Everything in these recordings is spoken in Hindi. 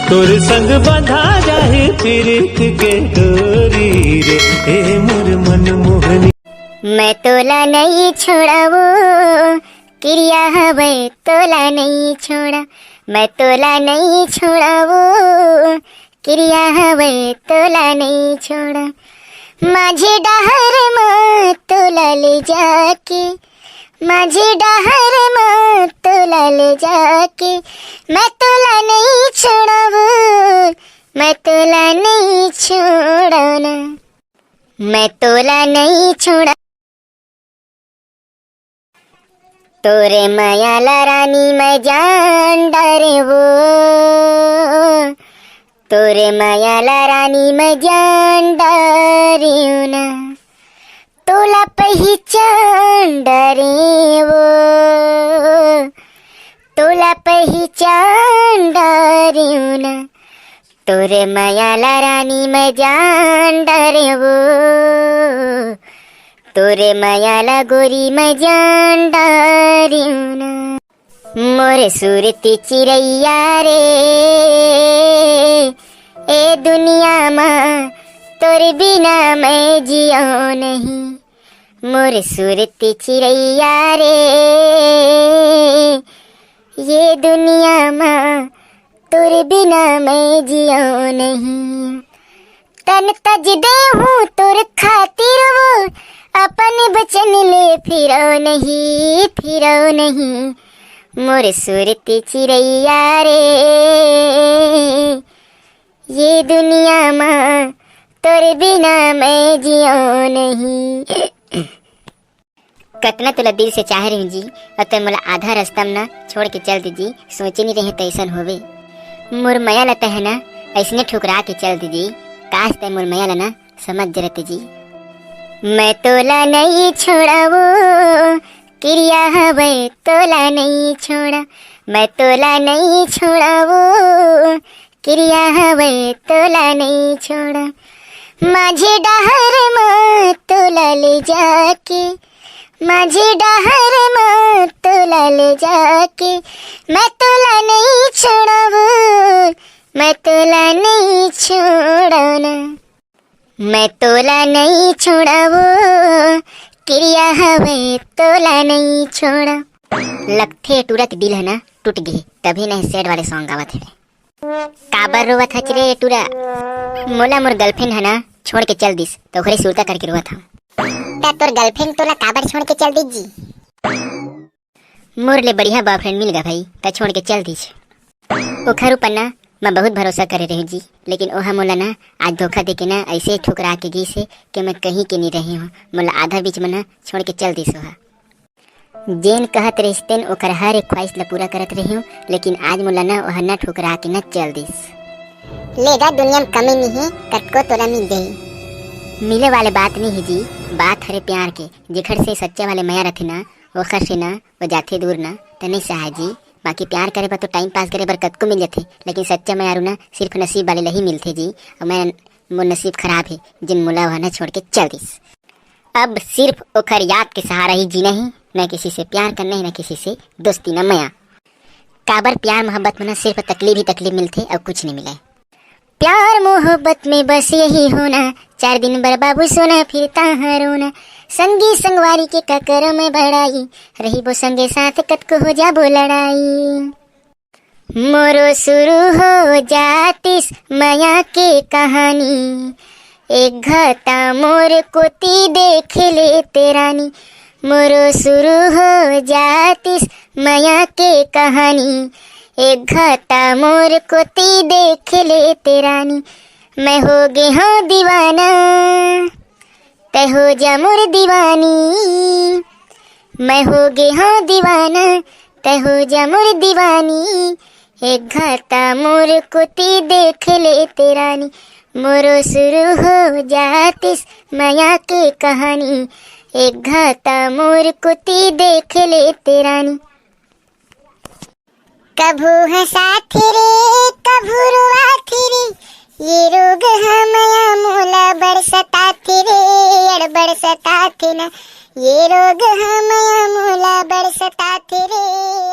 तोर संग बंधा जाए प्रीत के डोरी रे ए मोर मन मोहनी। मैं तोला नहीं छोड़ावो क्रिया हवे तोला नहीं छोड़ा, मैं तोला नहीं छोड़ावो क्रिया हवे तोला नहीं छोड़ा। माझे डहर में तोला ले जाके, माझे डहर में तोला ले जाके, मैं तोला नहीं छोड़ावो, मैं तोला नहीं छोड़ना, मैं तोला नहीं छोड़ा। तोरे मायाला रानी मैं जान डारे वो, तोरे मायाला रानी मैं जान डारी ना, तोला पहचान डारे वो, तोला पहचान डारी ना, तोरे मायाला रानी मैं जान डारे वो, तोरे मायाला गोरी मैं जान डारी ना। मोरे सूरती चिड़ैया रे ए दुनिया में तोरे बिना मैं जियो नहीं, मोरे सूरती चिड़ैया रे ये दुनिया में तोरे बिना मैं जियो नहीं। तन तज दे हूँ तोर खातिर वो, अपने बचन ले फिरो नहीं, फिरो नहीं, मोरे सूरती चिड़ैया रे ये दुनिया में तोरे बिना मैं जियो नहीं। कतना तोला दिल से चाह रही हूँ जी, और तो मोला आधा रास्ता में ना छोड़ के चल दीजिए, सोचे नहीं रहे तैसन होवे। मोर माया लता है ना ऐसने ठुकरा के चल दीजिए, काश ते मोर माया ना समझ जरते जी। मैं तोला नहीं छोड़ावो क्रिया हवे तोला नहीं छोड़ा, मैं तोला नहीं छोड़ावो क्रिया हवे तोला नहीं छोड़ा। माझे डहर में तोला ले जाके, माझे डहर में तोला ले जाके, मैं तोला नहीं छोड़ावो, मैं तोला नहीं छोड़ना, मैं तोला नहीं छोड़ावो क्रिया हवे तोला नहीं छोड़ा। लगथे टूरा के दिल है ना टूट गए, तभी नहीं सैड वाले सॉन्ग गावत है। काबर रोवत हच रे टूरा, मोला मोर गर्लफ्रेंड है ना छोड़ के चल दिस, तो घरे सुरता करके रोवत हूँ। ता तोर गर्लफ्रेंड तोला काबर छोड़ के चल दी जी? मोर ले बढ़िया बॉयफ्रेंड मिल गया भाई, ता छोड़ के चल दीज। ओखर ऊपर ना मैं बहुत भरोसा करे रही जी, लेकिन ओहा मोला ना आज धोखा दे के ना ऐसे ठुकरा के गी से कि मैं कहीं के नहीं रही हूँ, मोला आधा बीच में ना छोड़ के चल दी सोहा। जेन कहत रिश्तेन ओकर हर एक ख्वाहिश ला पूरा करत रही हूँ, लेकिन आज मोला ना ओहा ना ठुकरा के ना चल दिस। लेगा दुनिया में कमी नहीं है, कटको तोला मिल गई। मिले वाले बात नहीं है जी, बात हरे प्यार के। जेखर से सच्चा वाले माया रथे ना ओखर से ना वो जाते दूर ना तो नहीं सहा जी। बाकी प्यार करे बर तो टाइम पास करे बर कतको मिल जाते, लेकिन सच्चा मायारू ना सिर्फ नसीब वाले ला ही मिलते जी। और मैं मोर नसीब खराब है जिन मोला वहाँ ना छोड़ के चल दिस। अब सिर्फ ओखर याद के सहारा ही जीना ही, न किसी से प्यार करना ही, न किसी से दोस्ती न माया। काबर प्यार मोहब्बत में ना सिर्फ तकलीफ ही तकलीफ मिलते और कुछ नहीं मिला। प्यार मोहब्बत में बस यही होना, 4 दिन बर बाबू सोना फिर तहाँ रोना। संगी संगवारी के ककर में बड़ाई, रही वो संगे साथ कतको हो जा वो लड़ाई। मोरो शुरू हो जातिस माया के कहानी, एक घटा मोर कोती देख ले तेरानी। मोरो शुरू हो जातिस माया के कहानी, एक घटा मोर कोती देख ले तेरानी। मैं हो गे हाँ दीवाना तै हो जा मोर दीवानी, मैं हो गे हाँ दीवाना तै हो जा मोर दीवानी। एक घटा मोर कोती देख ले तेरानी, मोरो शुरू हो जातिस माया के कहानी, एक घटा मोर कोती देख ले तेरानी। कभू हंसाती रे कभू रुआती रे, ये रोग हमया मोला बड़ सताती रे, अड़बड़ सताती ना। ये रोग हमया मोला बड़ सताती रे,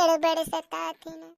अड़बड़ सताती ना।